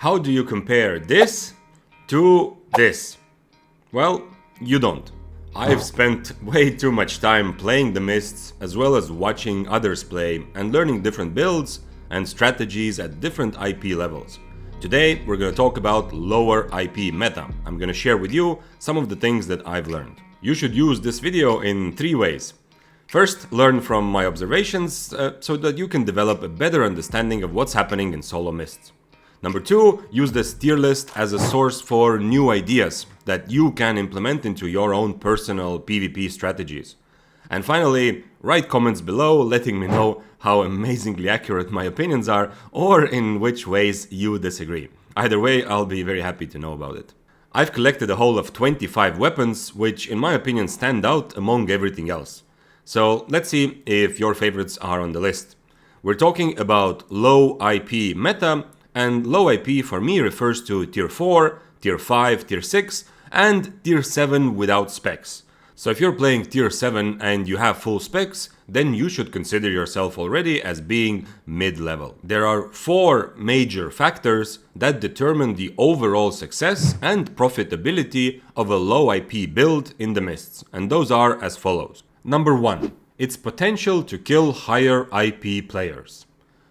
How do you compare this to this? Well, you don't. I've spent way too much time playing the Mists as well as watching others play and learning different builds and strategies at different IP levels. Today we're going to talk about lower IP meta. I'm going to share with you some of the things that I've learned. You should use this video in 3 ways. First, learn from my observations so that you can develop a better understanding of what's happening in solo Mists. Number 2, use this tier list as a source for new ideas that you can implement into your own personal PvP strategies. And finally, write comments below letting me know how amazingly accurate my opinions are or in which ways you disagree. Either way, I'll be very happy to know about it. I've collected a whole of 25 weapons, which in my opinion stand out among everything else. So let's see if your favorites are on the list. We're talking about low IP meta, and low IP for me refers to tier 4, tier 5, tier 6, and tier 7 without specs. So if you're playing tier 7 and you have full specs, then you should consider yourself already as being mid-level. There are 4 major factors that determine the overall success and profitability of a low IP build in the Mists, and those are as follows. Number 1, its potential to kill higher IP players.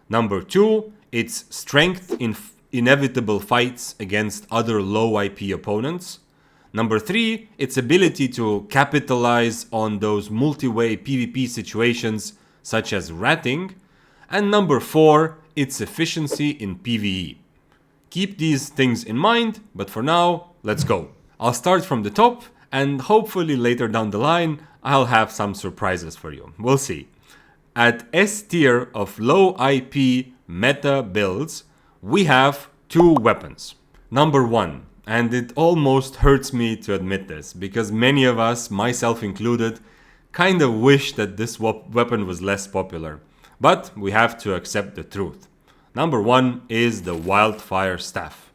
Number 2, its strength in inevitable fights against other low IP opponents. Number 3, its ability to capitalize on those multi-way PvP situations such as ratting. And number 4, its efficiency in PvE. Keep these things in mind, but for now, let's go. I'll start from the top, and hopefully later down the line, I'll have some surprises for you. We'll see. At S tier of low IP meta builds, we have 2 weapons. Number 1, and it almost hurts me to admit this, because many of us, myself included, kind of wish that this weapon was less popular. But we have to accept the truth. Number 1 is the Wildfire Staff.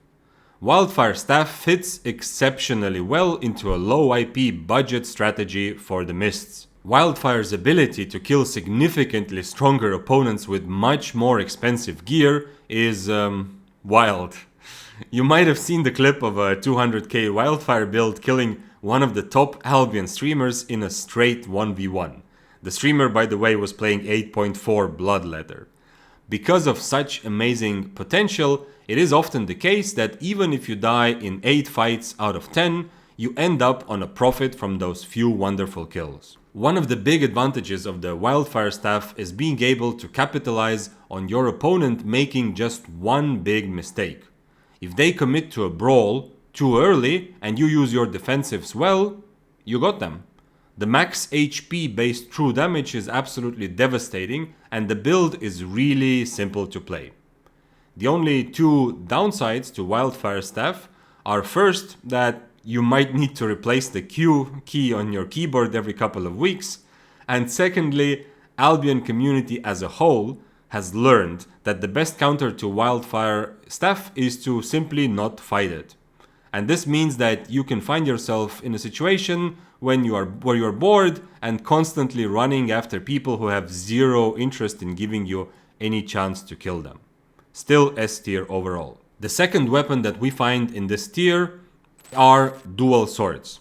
Wildfire Staff fits exceptionally well into a low IP budget strategy for the Mists. Wildfire's ability to kill significantly stronger opponents with much more expensive gear is wild. You might have seen the clip of a 200k Wildfire build killing one of the top Albion streamers in a straight 1v1. The streamer, by the way, was playing 8.4 Bloodletter. Because of such amazing potential, it is often the case that even if you die in 8 fights out of 10, you end up on a profit from those few wonderful kills. One of the big advantages of the Wildfire Staff is being able to capitalize on your opponent making just one big mistake. If they commit to a brawl too early and you use your defensives well, you got them. The max HP based true damage is absolutely devastating, and the build is really simple to play. The only 2 downsides to Wildfire Staff are first that you might need to replace the Q key on your keyboard every couple of weeks, and secondly, Albion community as a whole has learned that the best counter to Wildfire Staff is to simply not fight it. And this means that you can find yourself in a situation where you're bored and constantly running after people who have zero interest in giving you any chance to kill them. Still S tier overall. The second weapon that we find in this tier are dual swords.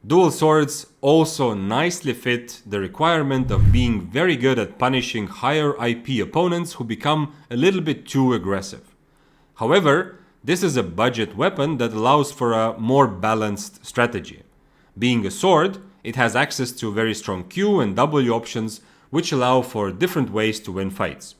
Dual swords also nicely fit the requirement of being very good at punishing higher IP opponents who become a little bit too aggressive. However, this is a budget weapon that allows for a more balanced strategy. Being a sword, it has access to very strong Q and W options, which allow for different ways to win fights.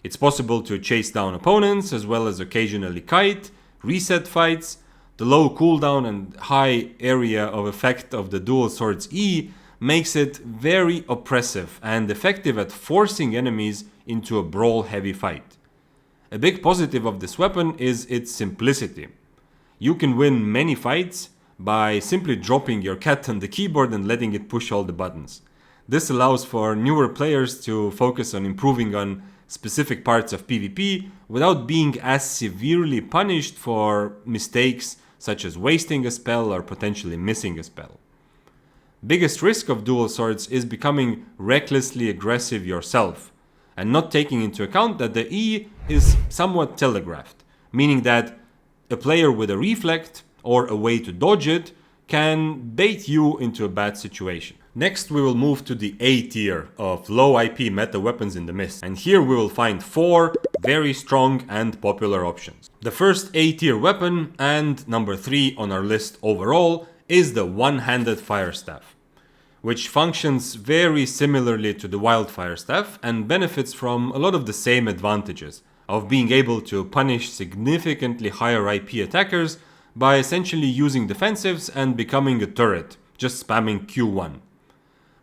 It's possible to chase down opponents as well as occasionally kite, reset fights. The low cooldown and high area of effect of the dual swords E makes it very oppressive and effective at forcing enemies into a brawl heavy fight. A big positive of this weapon is its simplicity. You can win many fights by simply dropping your cat on the keyboard and letting it push all the buttons. This allows for newer players to focus on improving on specific parts of PvP without being as severely punished for mistakes such as wasting a spell or potentially missing a spell. Biggest risk of dual swords is becoming recklessly aggressive yourself and not taking into account that the E is somewhat telegraphed, meaning that a player with a reflect or a way to dodge it can bait you into a bad situation. Next, we will move to the A tier of low IP meta weapons in the mist, and here we will find 4 very strong and popular options. The first A tier weapon, and number 3 on our list overall, is the one-handed fire staff, which functions very similarly to the wildfire staff and benefits from a lot of the same advantages of being able to punish significantly higher IP attackers by essentially using defensives and becoming a turret, just spamming Q1.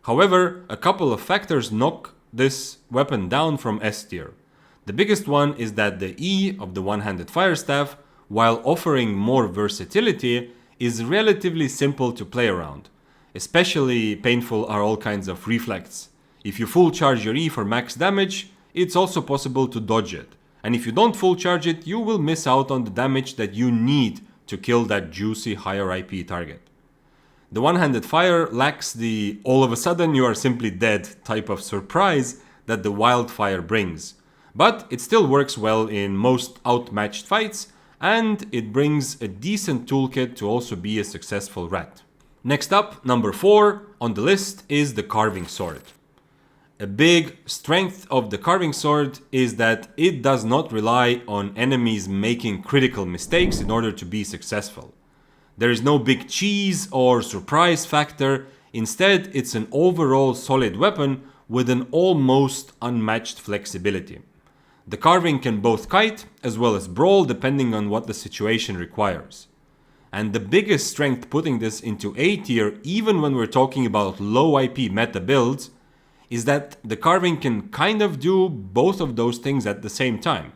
However, a couple of factors knock this weapon down from S tier. The biggest one is that the E of the one-handed fire staff, while offering more versatility, is relatively simple to play around. Especially painful are all kinds of reflexes. If you full charge your E for max damage, it's also possible to dodge it. And if you don't full charge it, you will miss out on the damage that you need to kill that juicy higher IP target. The one-handed fire lacks the all of a sudden you are simply dead type of surprise that the wildfire brings. But it still works well in most outmatched fights, and it brings a decent toolkit to also be a successful rat. Next up, number 4 on the list is the carving sword. A big strength of the carving sword is that it does not rely on enemies making critical mistakes in order to be successful. There is no big cheese or surprise factor. Instead, it's an overall solid weapon with an almost unmatched flexibility. The carving can both kite as well as brawl depending on what the situation requires. And the biggest strength putting this into A tier, even when we're talking about low IP meta builds, is that the carving can kind of do both of those things at the same time.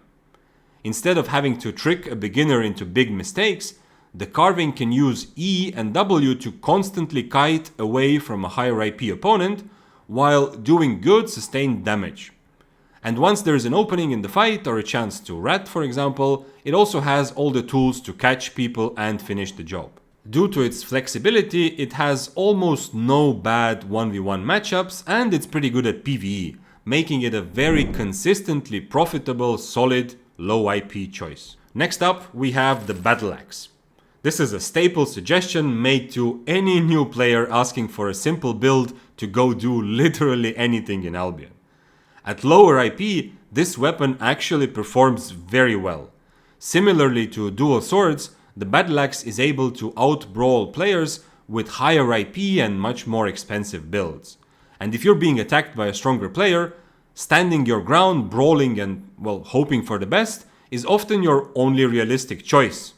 Instead of having to trick a beginner into big mistakes, the carving can use E and W to constantly kite away from a higher IP opponent while doing good sustained damage. And once there is an opening in the fight or a chance to rat, for example, it also has all the tools to catch people and finish the job. Due to its flexibility, it has almost no bad 1v1 matchups, and it's pretty good at PvE, making it a very consistently profitable, solid, low IP choice. Next up, we have the Battle Axe. This is a staple suggestion made to any new player asking for a simple build to go do literally anything in Albion. At lower IP, this weapon actually performs very well. Similarly to dual swords, the Battle Axe is able to out-brawl players with higher IP and much more expensive builds. And if you're being attacked by a stronger player, standing your ground, brawling and, well, hoping for the best is often your only realistic choice.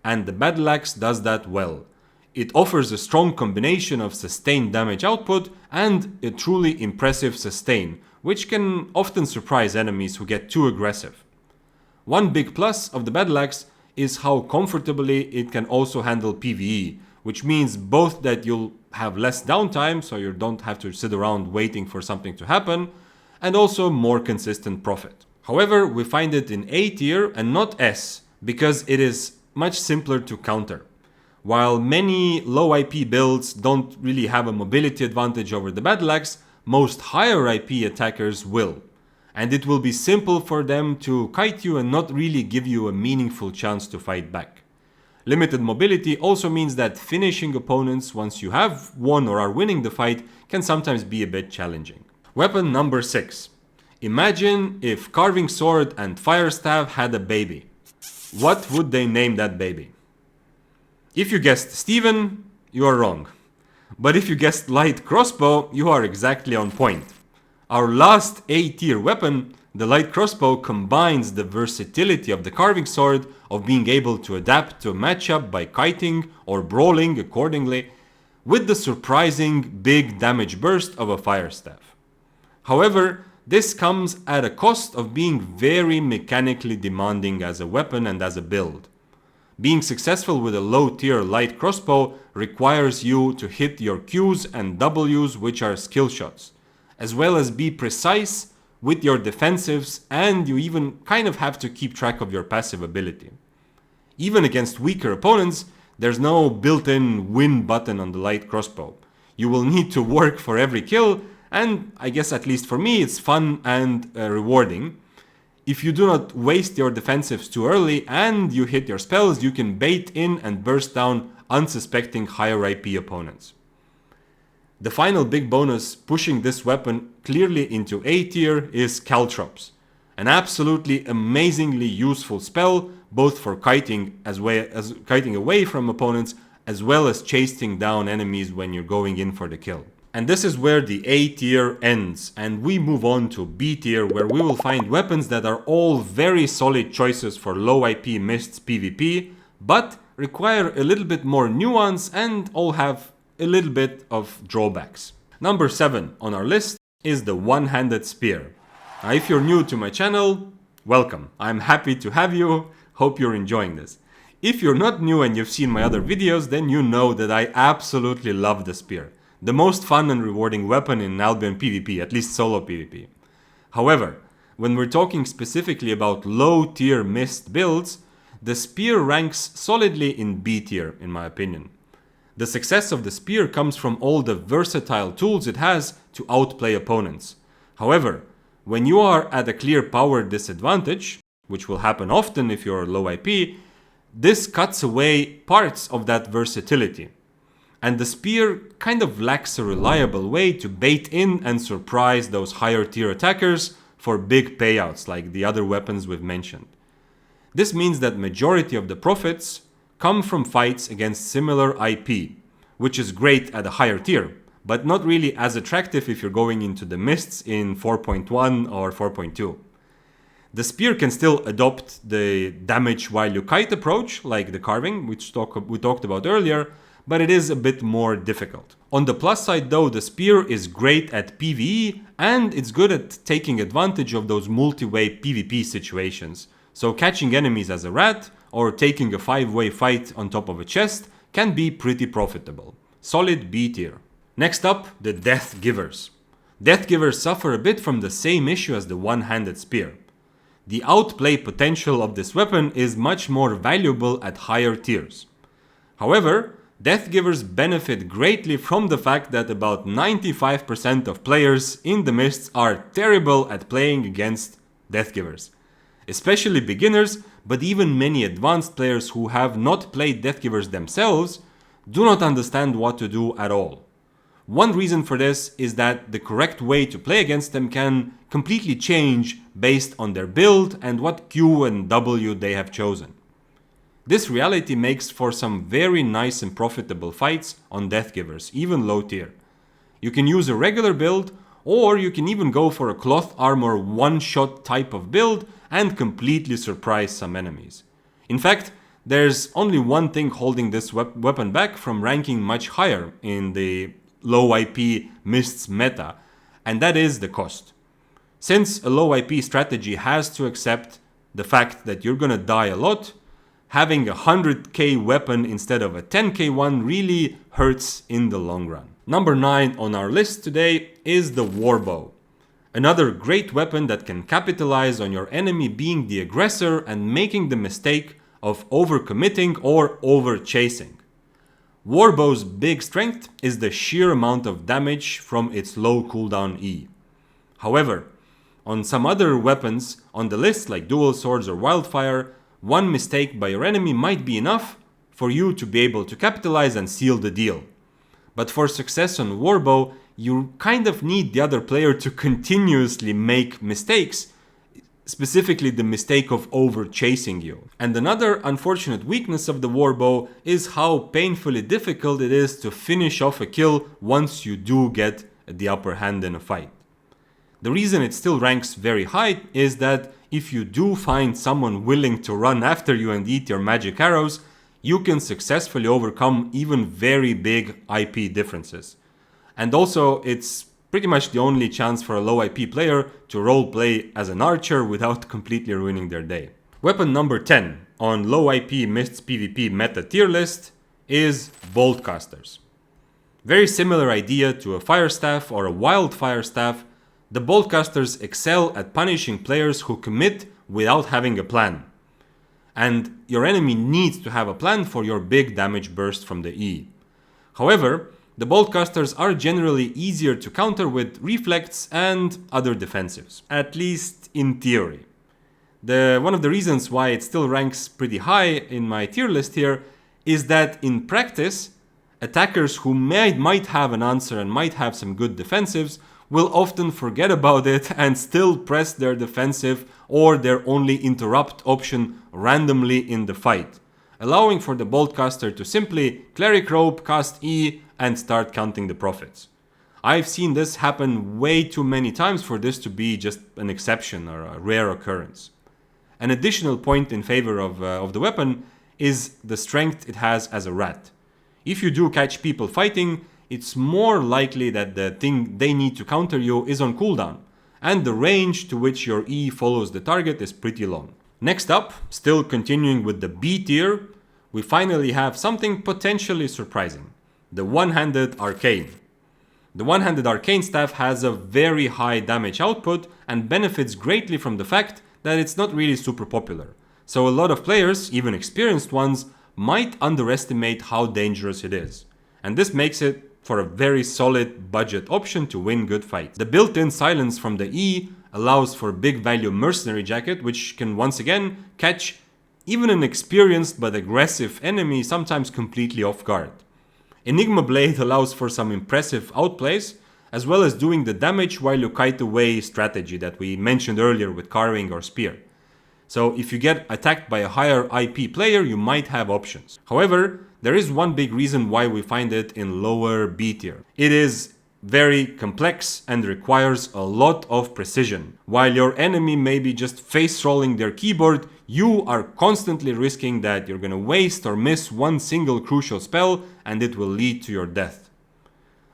And the Battle Axe does that well. It offers a strong combination of sustained damage output and a truly impressive sustain, which can often surprise enemies who get too aggressive. One big plus of the Battle Axe is how comfortably it can also handle PvE, which means both that you'll have less downtime, so you don't have to sit around waiting for something to happen, and also more consistent profit. However, we find it in A tier and not S, because it is much simpler to counter. While many low IP builds don't really have a mobility advantage over the Battle Axe, most higher IP attackers will. And it will be simple for them to kite you and not really give you a meaningful chance to fight back. Limited mobility also means that finishing opponents once you have won or are winning the fight can sometimes be a bit challenging. Weapon number 6. Imagine if Carving Sword and Fire Staff had a baby. What would they name that baby? If you guessed Steven, you are wrong. But if you guessed Light Crossbow, you are exactly on point. Our last A tier weapon, the Light Crossbow, combines the versatility of the Carving Sword of being able to adapt to a matchup by kiting or brawling accordingly, with the surprising big damage burst of a Fire Staff. However, this comes at a cost of being very mechanically demanding as a weapon and as a build. Being successful with a low tier Light Crossbow requires you to hit your Qs and Ws, which are skill shots, as well as be precise with your defensives, and you even kind of have to keep track of your passive ability. Even against weaker opponents, there's no built-in win button on the Light Crossbow. You will need to work for every kill, and I guess at least for me it's fun and rewarding. If you do not waste your defensives too early and you hit your spells, you can bait in and burst down unsuspecting higher IP opponents. The final big bonus pushing this weapon clearly into A tier is Caltrops, an absolutely amazingly useful spell both for kiting away from opponents as well as chasing down enemies when you're going in for the kill. And this is where the A tier ends, and we move on to B tier, where we will find weapons that are all very solid choices for low IP mists PvP, but require a little bit more nuance and all have a little bit of drawbacks. Number 7 on our list is the one-handed spear. Now, if you're new to my channel, welcome. I'm happy to have you. Hope you're enjoying this. If you're not new and you've seen my other videos, then you know that I absolutely love the spear. The most fun and rewarding weapon in Albion PvP, at least solo PvP. However, when we're talking specifically about low tier mist builds, the spear ranks solidly in B tier in my opinion. The success of the spear comes from all the versatile tools it has to outplay opponents. However, when you are at a clear power disadvantage, which will happen often if you're low IP, this cuts away parts of that versatility. And the spear kind of lacks a reliable way to bait in and surprise those higher tier attackers for big payouts like the other weapons we've mentioned. This means that majority of the profits come from fights against similar IP, which is great at a higher tier, but not really as attractive if you're going into the mists in 4.1 or 4.2. The spear can still adopt the damage while you kite approach, like the carving, which we talked about earlier, but it is a bit more difficult. On the plus side though, the spear is great at PvE and it's good at taking advantage of those multi-way PvP situations. So catching enemies as a rat or taking a 5-way fight on top of a chest can be pretty profitable. Solid B tier. Next up, the Death Givers. Death Givers suffer a bit from the same issue as the one-handed spear. The outplay potential of this weapon is much more valuable at higher tiers. However, Death Givers benefit greatly from the fact that about 95% of players in the mists are terrible at playing against Death Givers. Especially beginners, but even many advanced players who have not played Death Givers themselves do not understand what to do at all. One reason for this is that the correct way to play against them can completely change based on their build and what Q and W they have chosen. This reality makes for some very nice and profitable fights on Death Givers, even low tier. You can use a regular build, or you can even go for a cloth armor one-shot type of build and completely surprise some enemies. In fact, there's only one thing holding this weapon back from ranking much higher in the low IP mists meta, and that is the cost. Since a low IP strategy has to accept the fact that you're gonna die a lot, having a 100k weapon instead of a 10k one really hurts in the long run. Number 9 on our list today is the Warbow. Another great weapon that can capitalize on your enemy being the aggressor and making the mistake of overcommitting or over-chasing. Warbow's big strength is the sheer amount of damage from its low cooldown E. However, on some other weapons on the list like dual swords or wildfire, one mistake by your enemy might be enough for you to be able to capitalize and seal the deal. But for success on Warbow, you kind of need the other player to continuously make mistakes, specifically the mistake of over-chasing you. And another unfortunate weakness of the Warbow is how painfully difficult it is to finish off a kill once you do get the upper hand in a fight. The reason it still ranks very high is that if you do find someone willing to run after you and eat your magic arrows, you can successfully overcome even very big IP differences. And also, it's pretty much the only chance for a low IP player to roleplay as an archer without completely ruining their day. Weapon number 10 on low IP mists PvP meta tier list is Boltcasters. Very similar idea to a fire staff or a wildfire staff, the Boltcasters excel at punishing players who commit without having a plan. And your enemy needs to have a plan for your big damage burst from the E. However, the Boltcasters are generally easier to counter with reflects and other defensives, at least in theory. One of the reasons why it still ranks pretty high in my tier list here is that in practice, attackers who might have an answer and might have some good defensives will often forget about it and still press their defensive or their only interrupt option randomly in the fight, allowing for the boltcaster to simply cleric rope, cast E, and start counting the profits. I've seen this happen way too many times for this to be just an exception or a rare occurrence. An additional point in favor of the weapon is the strength it has as a rat. If you do catch people fighting, it's more likely that the thing they need to counter you is on cooldown, and the range to which your E follows the target is pretty long. Next up, still continuing with the B tier, we finally have something potentially surprising: the one-handed arcane. The one-handed arcane staff has a very high damage output and benefits greatly from the fact that it's not really super popular. So a lot of players, even experienced ones, might underestimate how dangerous it is. And this makes it for a very solid budget option to win good fights. The built-in silence from the E allows for big value mercenary jacket, which can once again catch even an experienced but aggressive enemy sometimes completely off guard. Enigma Blade allows for some impressive outplays, as well as doing the damage while you kite away strategy that we mentioned earlier with carving or spear. So if you get attacked by a higher IP player, you might have options. However, there is one big reason why we find it in lower B tier. It is very complex and requires a lot of precision. While your enemy may be just face rolling their keyboard, you are constantly risking that you're gonna waste or miss one single crucial spell and it will lead to your death.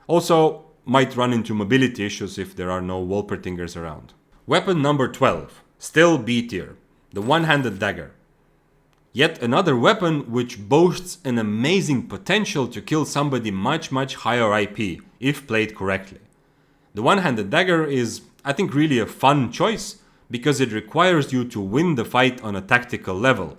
Also, might run into mobility issues if there are no Wolpertingers around. Weapon number 12, still B tier, the one-handed dagger. Yet another weapon which boasts an amazing potential to kill somebody much higher IP, if played correctly. The one-handed dagger is, I think, really a fun choice, because it requires you to win the fight on a tactical level.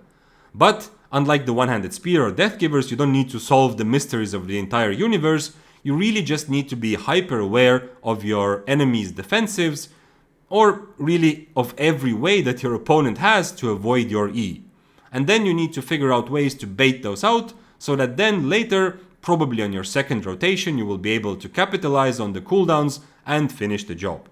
But, unlike the one-handed spear or Deathgivers, you don't need to solve the mysteries of the entire universe. You really just need to be hyper aware of your enemy's defensives, or really of every way that your opponent has to avoid your E. And then you need to figure out ways to bait those out, so that then later, probably on your second rotation, you will be able to capitalize on the cooldowns and finish the job.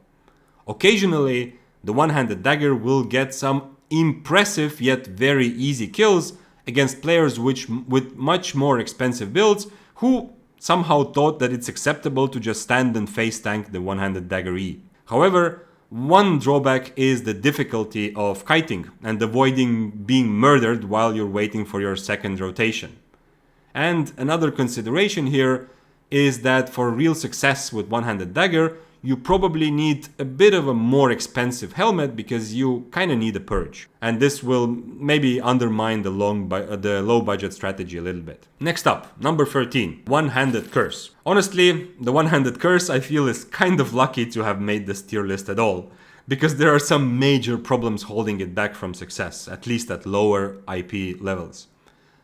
Occasionally, the one-handed dagger will get some impressive yet very easy kills against players with much more expensive builds who somehow thought that it's acceptable to just stand and face tank the one-handed dagger E. However, one drawback is the difficulty of kiting and avoiding being murdered while you're waiting for your second rotation. And another consideration here is that for real success with one-handed dagger, you probably need a bit of a more expensive helmet because you kind of need a purge. And this will maybe undermine the low budget strategy a little bit. Next up, number 13, one-handed curse. Honestly, the one-handed curse I feel is kind of lucky to have made this tier list at all, because there are some major problems holding it back from success, at least at lower IP levels.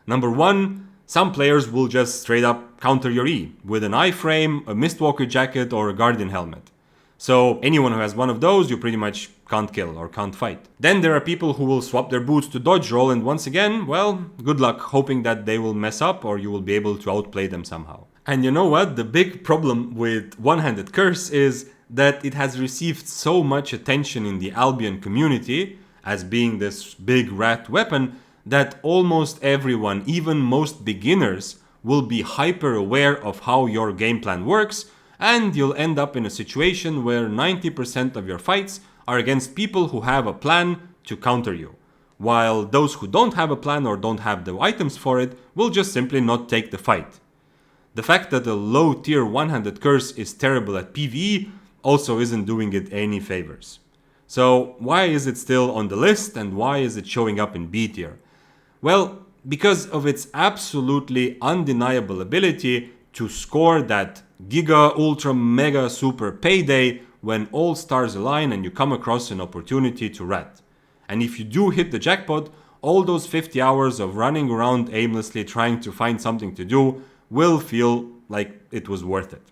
Number one, some players will just straight up counter your E with an iframe, a Mistwalker jacket, or a Guardian helmet. So anyone who has one of those, you pretty much can't kill or can't fight. Then there are people who will swap their boots to dodge roll, and once again, well, good luck hoping that they will mess up or you will be able to outplay them somehow. And you know what? The big problem with one-handed curse is that it has received so much attention in the Albion community as being this big rat weapon that almost everyone, even most beginners, will be hyper aware of how your game plan works, and you'll end up in a situation where 90% of your fights are against people who have a plan to counter you, while those who don't have a plan or don't have the items for it will just simply not take the fight. The fact that a low tier one-handed curse is terrible at PvE also isn't doing it any favors. So why is it still on the list and why is it showing up in B tier? Well, because of its absolutely undeniable ability to score that giga, ultra, mega, super payday when all stars align and you come across an opportunity to rat. And if you do hit the jackpot, all those 50 hours of running around aimlessly trying to find something to do will feel like it was worth it.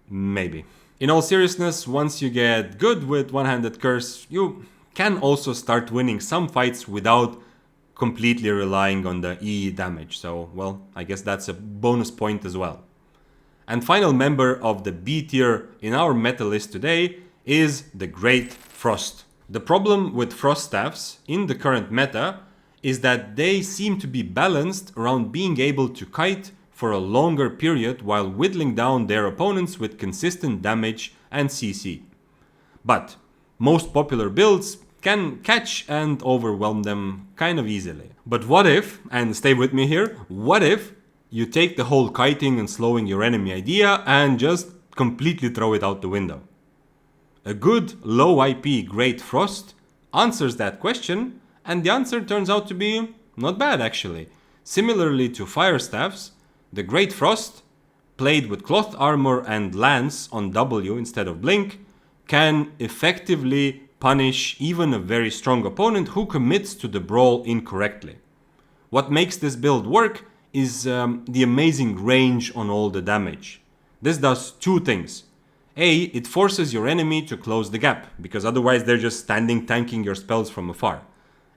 Maybe. In all seriousness, once you get good with one-handed curse, you can also start winning some fights without completely relying on the E damage. So, well, I guess that's a bonus point as well. And final member of the B tier in our meta list today is the Great Frost. The problem with Frost staffs in the current meta is that they seem to be balanced around being able to kite for a longer period while whittling down their opponents with consistent damage and CC. But most popular builds can catch and overwhelm them kind of easily. But what if, and stay with me here, what if you take the whole kiting and slowing your enemy idea and just completely throw it out the window? A good low IP Great Frost answers that question, and the answer turns out to be not bad actually. Similarly to Fire Staffs, the Great Frost, played with Cloth Armor and Lance on W instead of Blink, can effectively punish even a very strong opponent who commits to the brawl incorrectly. What makes this build work is the amazing range on all the damage. This does two things. A, it forces your enemy to close the gap, because otherwise they're just standing tanking your spells from afar.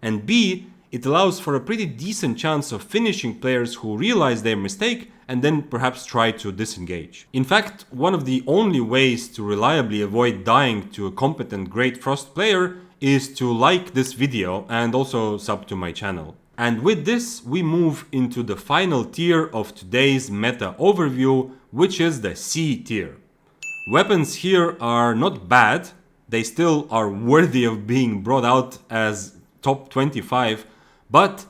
And B, it allows for a pretty decent chance of finishing players who realize their mistake and then perhaps try to disengage. In fact, one of the only ways to reliably avoid dying to a competent Great Frost player is to like this video and also sub to my channel. And with this, we move into the final tier of today's meta overview, which is the C tier. Weapons here are not bad, they still are worthy of being brought out as top 25, but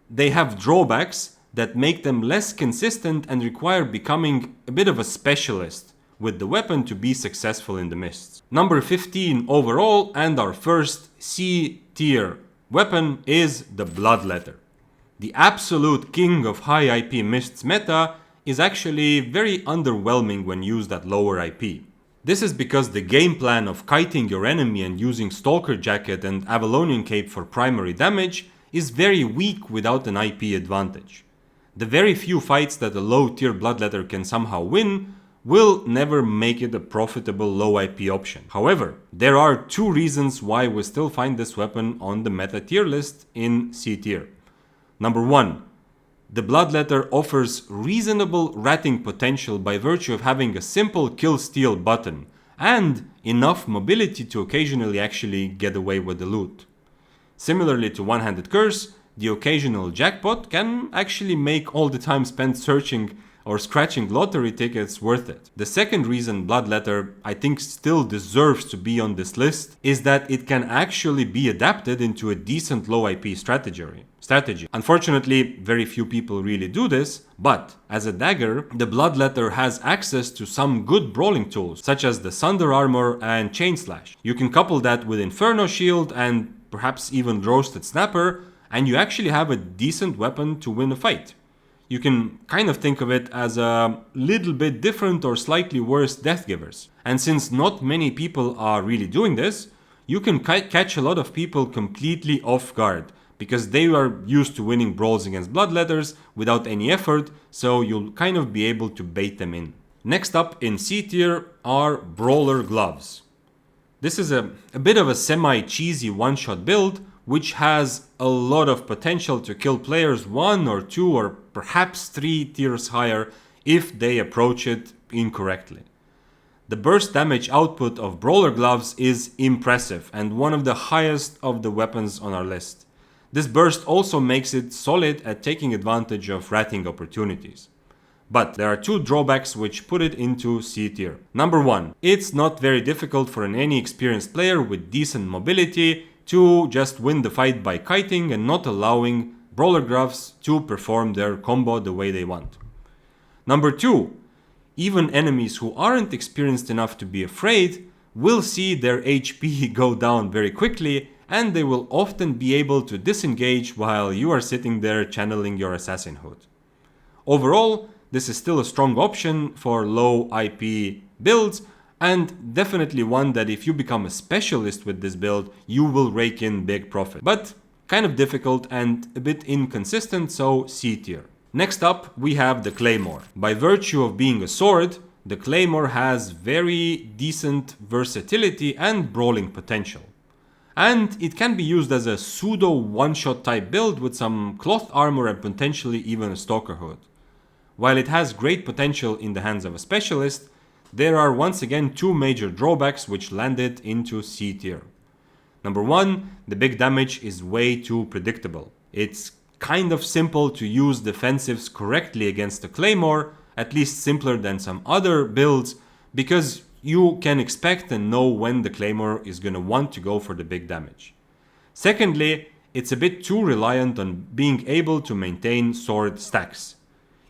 they have drawbacks that make them less consistent and require becoming a bit of a specialist with the weapon to be successful in the mists. Number 15 overall and our first C tier weapon is the Bloodletter. The absolute king of high IP mists meta is actually very underwhelming when used at lower IP. This is because the game plan of kiting your enemy and using Stalker Jacket and Avalonian Cape for primary damage is very weak without an IP advantage. The very few fights that a low tier Bloodletter can somehow win will never make it a profitable low IP option. However, there are two reasons why we still find this weapon on the meta tier list in C tier. Number 1, the Bloodletter offers reasonable ratting potential by virtue of having a simple kill steal button and enough mobility to occasionally actually get away with the loot. Similarly to One-Handed Curse, the occasional jackpot can actually make all the time spent searching or scratching lottery tickets worth it. The second reason Bloodletter I think still deserves to be on this list is that it can actually be adapted into a decent low IP strategy. Unfortunately, very few people really do this, but as a dagger, the Bloodletter has access to some good brawling tools, such as the Sunder Armor and Chain Slash. You can couple that with Inferno Shield and perhaps even Roasted Snapper, and you actually have a decent weapon to win a fight. You can kind of think of it as a little bit different or slightly worse Death Givers. And since not many people are really doing this, you can catch a lot of people completely off guard, because they are used to winning brawls against Bloodletters without any effort, so you'll kind of be able to bait them in. Next up in C tier are Brawler Gloves. This is a bit of a semi-cheesy one-shot build, which has a lot of potential to kill players 1 or 2 or perhaps 3 tiers higher if they approach it incorrectly. The burst damage output of Brawler Gloves is impressive and one of the highest of the weapons on our list. This burst also makes it solid at taking advantage of ratting opportunities. But there are two drawbacks which put it into C tier. Number 1, it's not very difficult for any experienced player with decent mobility to just win the fight by kiting and not allowing Brawler Gloves to perform their combo the way they want. Number 2, even enemies who aren't experienced enough to be afraid will see their HP go down very quickly, and they will often be able to disengage while you are sitting there channeling your assassinhood. Overall, this is still a strong option for low IP builds, and definitely one that if you become a specialist with this build, you will rake in big profit. But kind of difficult and a bit inconsistent, so C tier. Next up, we have the Claymore. By virtue of being a sword, the Claymore has very decent versatility and brawling potential. And it can be used as a pseudo one-shot type build with some cloth armor and potentially even a stalker hood. While it has great potential in the hands of a specialist, there are once again two major drawbacks which land it into C tier. Number one, the big damage is way too predictable. It's kind of simple to use defensives correctly against a claymore, at least simpler than some other builds, because you can expect and know when the claymore is going to want to go for the big damage. Secondly, it's a bit too reliant on being able to maintain sword stacks.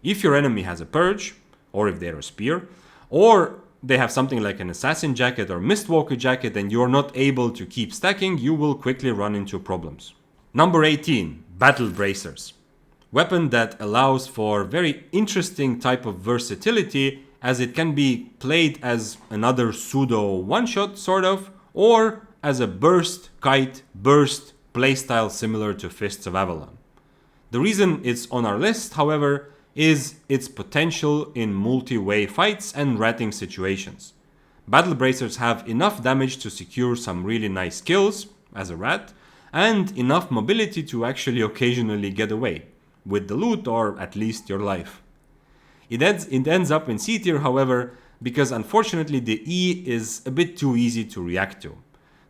If your enemy has a purge, or if they're a spear, or they have something like an assassin jacket or mistwalker jacket and you're not able to keep stacking, you will quickly run into problems. Number 18, battle bracers. Weapon that allows for very interesting type of versatility, as it can be played as another pseudo one-shot sort of, or as a burst, kite, burst playstyle similar to Fists of Avalon. The reason it's on our list, however, is its potential in multi-way fights and ratting situations. Battle bracers have enough damage to secure some really nice kills as a rat, and enough mobility to actually occasionally get away with the loot or at least your life. It ends up in C tier, however, because unfortunately the E is a bit too easy to react to.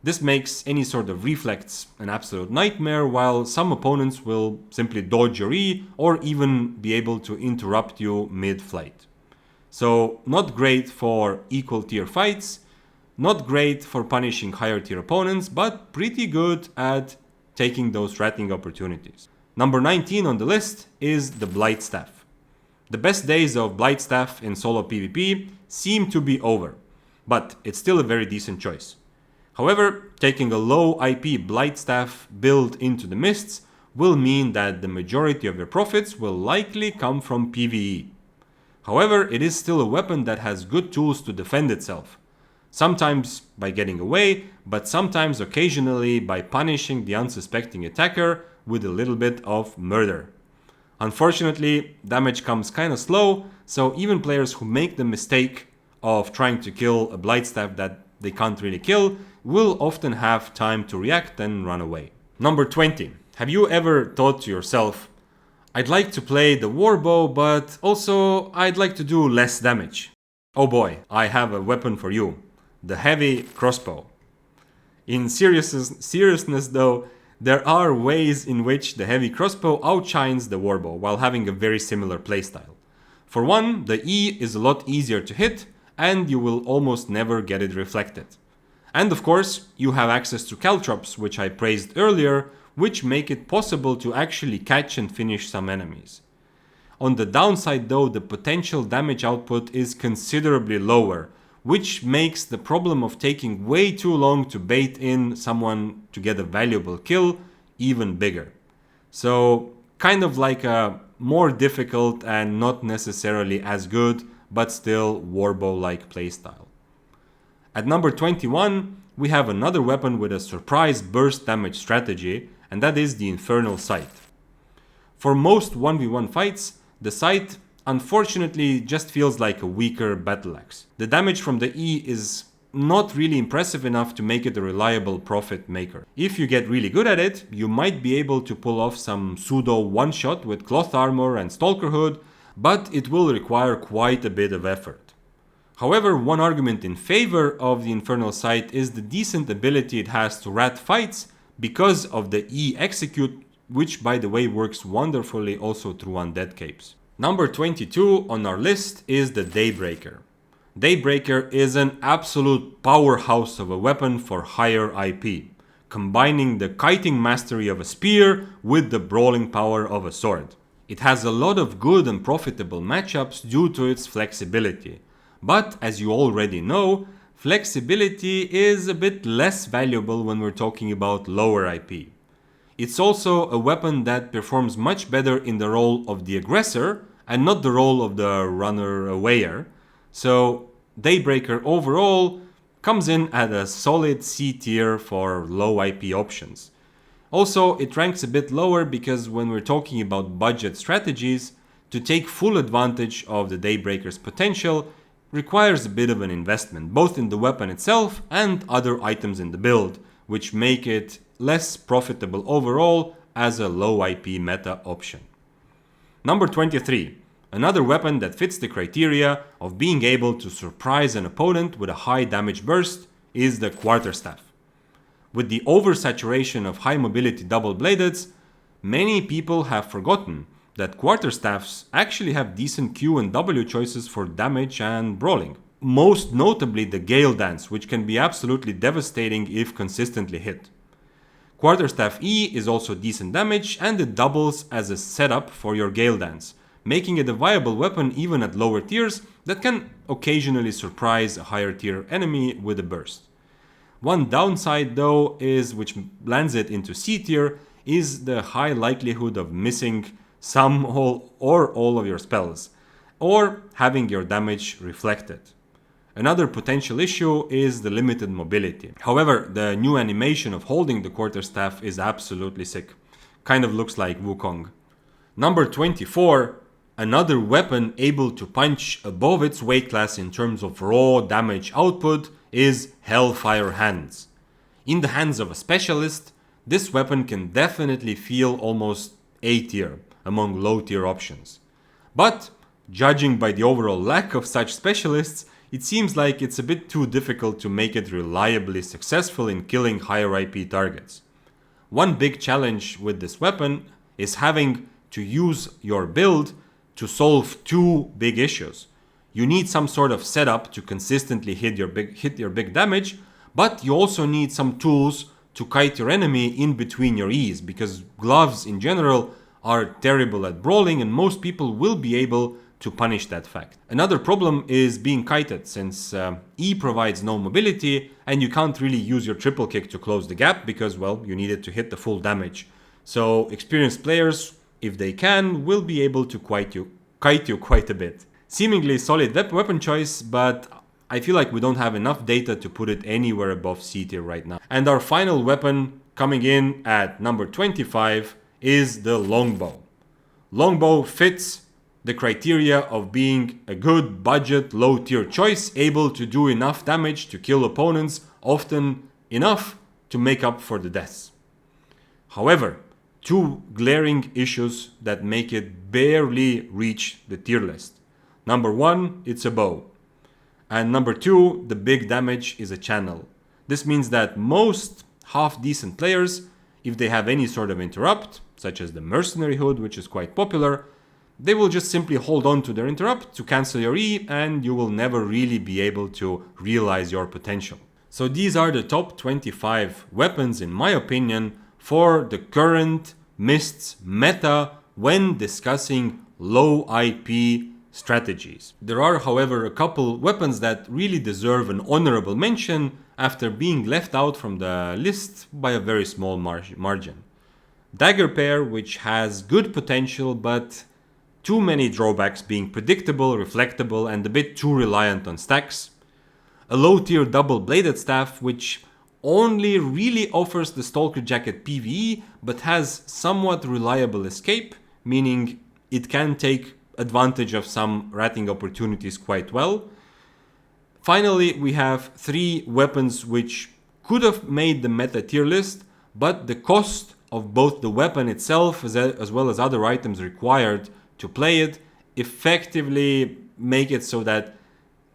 This makes any sort of reflex an absolute nightmare, while some opponents will simply dodge your E or even be able to interrupt you mid-flight. So not great for equal tier fights, not great for punishing higher tier opponents, but pretty good at taking those ratting opportunities. Number 19 on the list is the Blightstaff. The best days of Blightstaff in solo PvP seem to be over, but it's still a very decent choice. However, taking a low IP Blightstaff build into the mists will mean that the majority of your profits will likely come from PvE. However, it is still a weapon that has good tools to defend itself. Sometimes by getting away, but sometimes occasionally by punishing the unsuspecting attacker with a little bit of murder. Unfortunately, damage comes kinda slow, so even players who make the mistake of trying to kill a Blightstaff that they can't really kill will often have time to react and run away. Number 20. Have you ever thought to yourself, I'd like to play the warbow, but also I'd like to do less damage? Oh boy, I have a weapon for you. The heavy crossbow. In seriousness though, there are ways in which the heavy crossbow outshines the warbow while having a very similar playstyle. For one, the E is a lot easier to hit, and you will almost never get it reflected. And of course, you have access to caltrops, which I praised earlier, which make it possible to actually catch and finish some enemies. On the downside though, the potential damage output is considerably lower, which makes the problem of taking way too long to bait in someone to get a valuable kill even bigger. So, kind of like a more difficult and not necessarily as good, but still warbow-like playstyle. At number 21, we have another weapon with a surprise burst damage strategy, and that is the Infernal Sight. For most 1v1 fights, the sight unfortunately just feels like a weaker battle axe. The damage from the E is not really impressive enough to make it a reliable profit maker. If you get really good at it, you might be able to pull off some pseudo one-shot with cloth armor and stalker hood, but it will require quite a bit of effort. However, one argument in favor of the Infernal Sight is the decent ability it has to rat fights because of the E execute, which by the way works wonderfully also through undead capes. Number 22 on our list is the Daybreaker. Daybreaker is an absolute powerhouse of a weapon for higher IP, combining the kiting mastery of a spear with the brawling power of a sword. It has a lot of good and profitable matchups due to its flexibility, but as you already know, flexibility is a bit less valuable when we're talking about lower IP. It's also a weapon that performs much better in the role of the aggressor and not the role of the runner-awayer. So Daybreaker overall comes in at a solid C tier for low IP options. Also, it ranks a bit lower because when we're talking about budget strategies, to take full advantage of the Daybreaker's potential requires a bit of an investment, both in the weapon itself and other items in the build, which make it less profitable overall as a low IP meta option. Number 23. Another weapon that fits the criteria of being able to surprise an opponent with a high damage burst is the quarterstaff. With the oversaturation of high mobility double-bladeds, many people have forgotten that quarterstaffs actually have decent Q and W choices for damage and brawling. Most notably the Gale Dance, which can be absolutely devastating if consistently hit. Quarterstaff E is also decent damage and it doubles as a setup for your Gale Dance, making it a viable weapon even at lower tiers that can occasionally surprise a higher tier enemy with a burst. One downside though is, which lands it into C tier, is the high likelihood of missing some or all of your spells, or having your damage reflected. Another potential issue is the limited mobility. However, the new animation of holding the quarterstaff is absolutely sick. Kind of looks like Wukong. Number 24. Another weapon able to punch above its weight class in terms of raw damage output is Hellfire Hands. In the hands of a specialist, this weapon can definitely feel almost A tier among low tier options. But, judging by the overall lack of such specialists, it seems like it's a bit too difficult to make it reliably successful in killing higher IP targets. One big challenge with this weapon is having to use your build to solve two big issues. You need some sort of setup to consistently hit your big damage, but you also need some tools to kite your enemy in between your E's, because gloves in general are terrible at brawling and most people will be able to punish that fact. Another problem is being kited, since E provides no mobility and you can't really use your triple kick to close the gap because, well, you need it to hit the full damage. So experienced players, if they can, will be able to kite you quite a bit. Seemingly solid weapon choice, but I feel like we don't have enough data to put it anywhere above C tier right now. And our final weapon, coming in at number 25, is the longbow. Longbow fits the criteria of being a good budget low tier choice, able to do enough damage to kill opponents, often enough to make up for the deaths. However, two glaring issues that make it barely reach the tier list. Number one, it's a bow. And number two, the big damage is a channel. This means that most half-decent players, if they have any sort of interrupt, such as the Mercenary Hood, which is quite popular, they will just simply hold on to their interrupt to cancel your E, and you will never really be able to realize your potential. So these are the top 25 weapons, in my opinion, for the current Mists meta when discussing low IP strategies. There are, however, a couple weapons that really deserve an honorable mention after being left out from the list by a very small margin. Dagger Pair, which has good potential but too many drawbacks, being predictable, reflectable, and a bit too reliant on stacks. A low tier double-bladed staff, which only really offers the Stalker Jacket PvE, but has somewhat reliable escape, meaning it can take advantage of some ratting opportunities quite well. Finally, we have three weapons which could have made the meta tier list, but the cost of both the weapon itself as well as other items required to play it effectively make it so that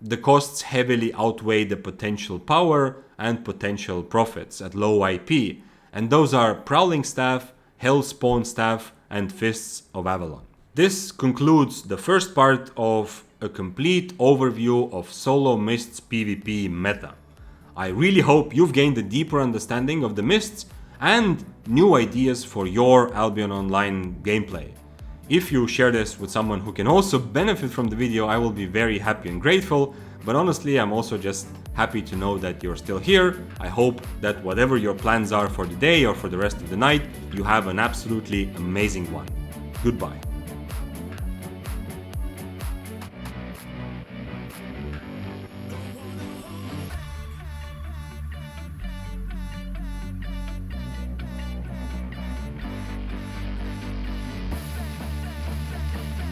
the costs heavily outweigh the potential power and potential profits at low IP, and those are Prowling Staff, Hellspawn Staff, and Fists of Avalon. This concludes the first part of a complete overview of Solo Mists PvP meta. I really hope you've gained a deeper understanding of the Mists and new ideas for your Albion Online gameplay. If you share this with someone who can also benefit from the video, I will be very happy and grateful. But honestly, I'm also just happy to know that you're still here. I hope that whatever your plans are for the day or for the rest of the night, you have an absolutely amazing one. Goodbye.